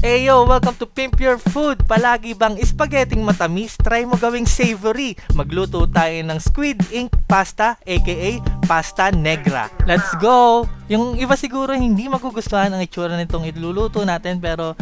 Hey yo, welcome to Pimp Your Food. Palagi bang spaghetti matamis? Try mo gawing savory. Magluto tayo ng squid ink pasta aka pasta negra. Let's go! Yung iba siguro hindi magugustuhan ang itsura nitong iluluto natin, pero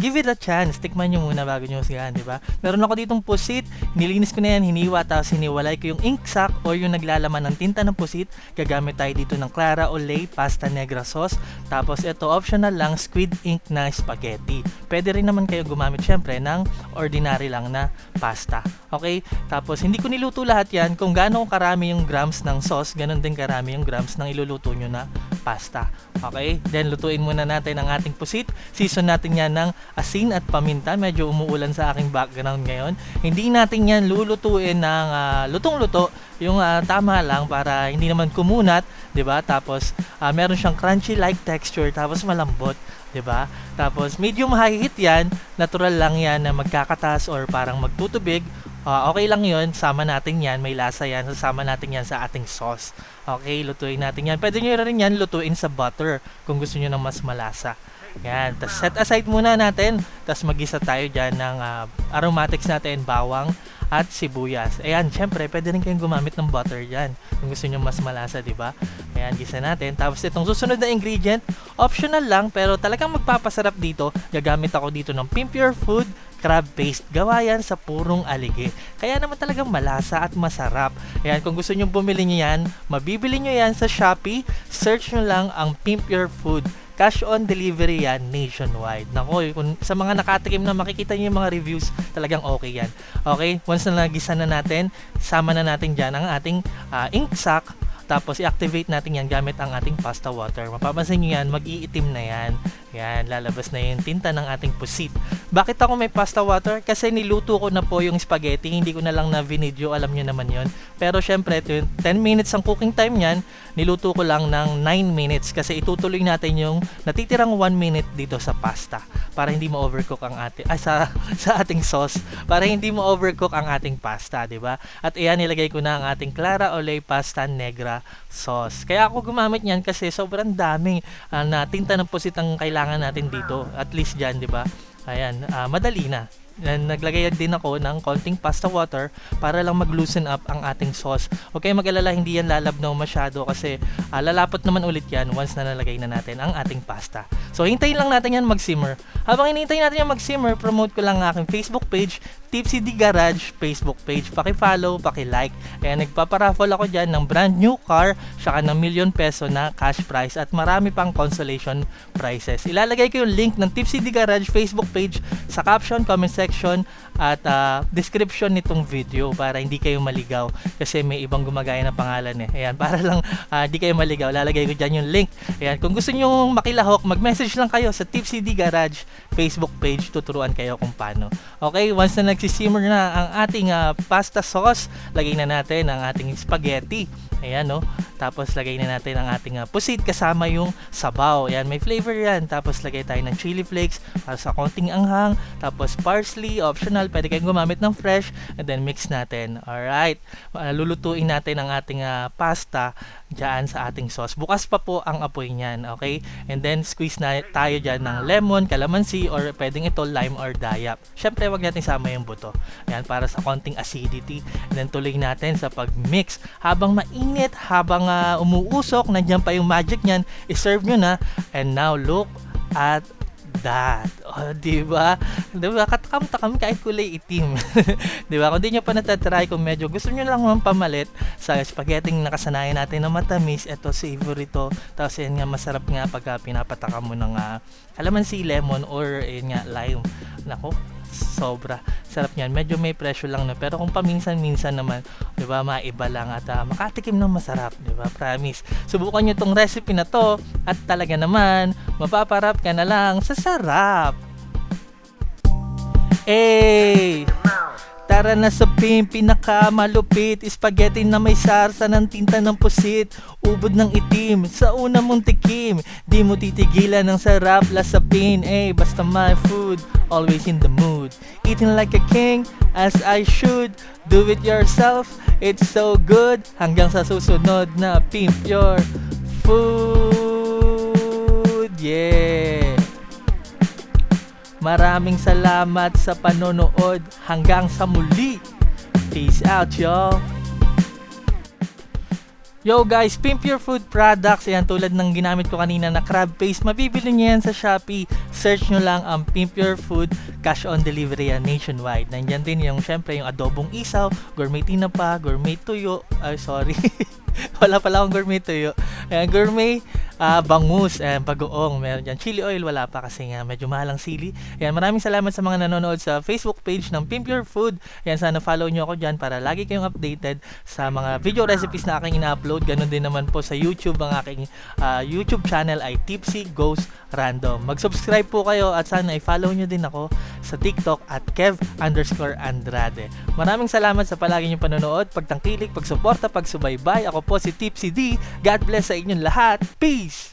give it a chance. Tikman nyo muna bago nyo sigahan, di ba? Meron ako ditong pusit, nilinis ko na yan, hiniwa, tapos hiniwalay ko yung ink sac o yung naglalaman ng tinta ng pusit. Gagamit tayo dito ng Clara Olay pasta negra sauce. Tapos ito optional lang, squid ink na spaghetti. Pwede rin naman kayo gumamit syempre ng ordinary lang na pasta. Okay? Tapos hindi ko niluto lahat yan. Kung gaano karami yung grams ng sauce, ganun din karami yung grams ng iluluto nyo na pasta. Okay? Then lutuin muna natin ang ating pusit. Season natin yan ng asin at paminta. Medyo umuulan sa aking background ngayon. Hindi natin yan lulutuin ng lutong-luto. Yung tama lang para hindi naman kumunat, 'di ba? Tapos meron siyang crunchy like texture, tapos malambot, 'di ba? Tapos medium high heat 'yan, natural lang 'yan na magkakatas or parang magtutubig. Okay lang 'yon, sama natin 'yan, may lasa 'yan, sasama natin 'yan sa ating sauce. Okay, lutuin natin 'yan. Pwede niyo rin 'yan lutuin sa butter kung gusto niyo ng mas malasa. Yan, tapos set aside muna natin. Tapos mag-isa tayo dyan ng aromatics natin, bawang at sibuyas. Ayan, syempre, pwede rin kayong gumamit ng butter dyan kung gusto nyo mas malasa, di ba? Ayan, gisa natin. Tapos itong susunod na ingredient, optional lang, pero talagang magpapasarap dito. Gagamit ako dito ng Pimp Your Food crab paste. Gawa yan sa purong alige. Kaya naman talagang malasa at masarap. Ayan, kung gusto nyo bumili nyo yan, mabibili nyo yan sa Shopee. Search nyo lang ang Pimp Your Food. Cash on delivery yan nationwide. Nako, kung sa mga nakatikim na makikita niyo yung mga reviews, talagang okay yan. Okay, once na nagisa na natin, sama na natin dyan ang ating ink sac. Tapos i-activate natin yan gamit ang ating pasta water. Mapapansin nyo yan, mag-iitim na yan. Yan, lalabas na yung tinta ng ating pusit. Bakit ako may pasta water? Kasi niluto ko na po yung spaghetti. Hindi ko na lang na video, alam nyo naman yon. Pero syempre, 10 minutes ang cooking time yan. Niluto ko lang ng 9 minutes kasi itutuloy natin yung natitirang 1 minute dito sa pasta para hindi mo overcook ang ating sa ating sauce, para hindi mo overcook ang ating pasta, di ba? At iyan, nilagay ko na ang ating Clara Olay pasta negra sauce. Kaya ako gumamit niyan kasi sobrang daming na tinta ng pusit ang kailangan natin dito. At least diyan, di ba? Ayan, madali na. Naglagay din ako ng konting pasta water para lang mag-loosen up ang ating sauce. Okay, mag-alala, hindi yan lalabnaw masyado kasi lalapot naman ulit yan once na nalagay na natin ang ating pasta. So, hintayin lang natin yan mag-simmer. Habang hinihintay natin yan mag-simmer, promote ko lang ang aking Facebook page, Tipsy D Garage Facebook page. Paki-follow, paki-like. Kaya nagpaparaffle ako dyan ng brand new car, saka ng ₱1,000,000 na cash prize at marami pang consolation prizes. Ilalagay ko yung link ng Tipsy D Garage Facebook page sa caption, comment section at description nitong video para hindi kayo maligaw kasi may ibang gumagaya ng pangalan eh. Ayan, para lang hindi kayo maligaw, lalagay ko dyan yung link. Ayan, kung gusto nyo makilahok, mag-message lang kayo sa Tipsy D Garage Facebook page, tuturuan kayo kung paano. Okay, once na nagsisimmer na ang ating pasta sauce, lagay na natin ang ating spaghetti. Ayan, no? Tapos lagay na natin ang ating pusit kasama yung sabaw. Ayan, may flavor yan. Tapos lagay tayo ng chili flakes para sa konting anghang. Tapos parsley, optional. Pwede kayong gumamit ng fresh. And then mix natin. Alright. Lulutuin natin ang ating pasta dyan sa ating sauce. Bukas pa po ang apoy niyan. Okay? And then squeeze na tayo dyan ng lemon, calamansi, or pwedeng ito lime or dayap. Syempre, wag natin sama yung buto. Ayan, para sa konting acidity. And then tuloy natin sa pag-mix. Habang mainit, habang umuusok, nandiyan pa yung magic niyan, iserve nyo na. And now, look at that. Oh, diba? Diba? Katakam-takam kahit kulay itim. Diba? Kung di nyo pa natatry, kung medyo gusto nyo lang naman pamalit sa spaghetti nakasanayan natin na matamis, eto savory to. Tapos yan nga, masarap nga pag pinapatakam mo ng calamansi, lemon, or yun nga, lime. Nako, sobra sarap niyan. Medyo may presyo lang na, pero kung paminsan-minsan naman, 'di ba, maiba lang at makatikim ng masarap, 'di ba? Promise. Subukan niyo tong recipe na to at talaga naman mapaparap ka na lang sa sarap. Eh, tara na sa pinakamalupit, spaghetti na may sarsa ng tinta ng pusit, ubod ng itim sa una mong tikim. Di mo titigilan ng sarap lasapin. Basta my food, always in the mood. Eating like a king, as I should. Do it yourself, it's so good. Hanggang sa susunod na Pimp Your Food. Yeah. Maraming salamat sa panonood. Hanggang sa muli. Peace out, y'all. Yo guys, Pimp Your Food products, ayan tulad ng ginamit ko kanina na crab paste, mabibili nyo yan sa Shopee. Search nyo lang ang Pimp Your Food, cash on delivery yan nationwide. Nandyan din yung syempre yung adobong isaw, gourmet tinapa, gourmet tuyo, wala pala akong gourmet tuyo. Ayan, gourmet bangus, bagoong, meron dyan. Chili oil, wala pa kasi nga medyo mahal ang sili. Ayan, maraming salamat sa mga nanonood sa Facebook page ng Pimp Your Food. Ayan, sana follow nyo ako dyan para lagi kayong updated sa mga video recipes na aking ina-upload. Ganon din naman po sa YouTube, ang aking YouTube channel ay Tipsy Goes Random. Mag-subscribe po kayo at sana i-follow nyo din ako sa TikTok at Kev_Andrade. Maraming salamat sa palagi nyo panonood, pagtangkilik, pagsuporta, pagsubaybay. Ako po si Tipsy D. God bless sa inyong lahat. Peace!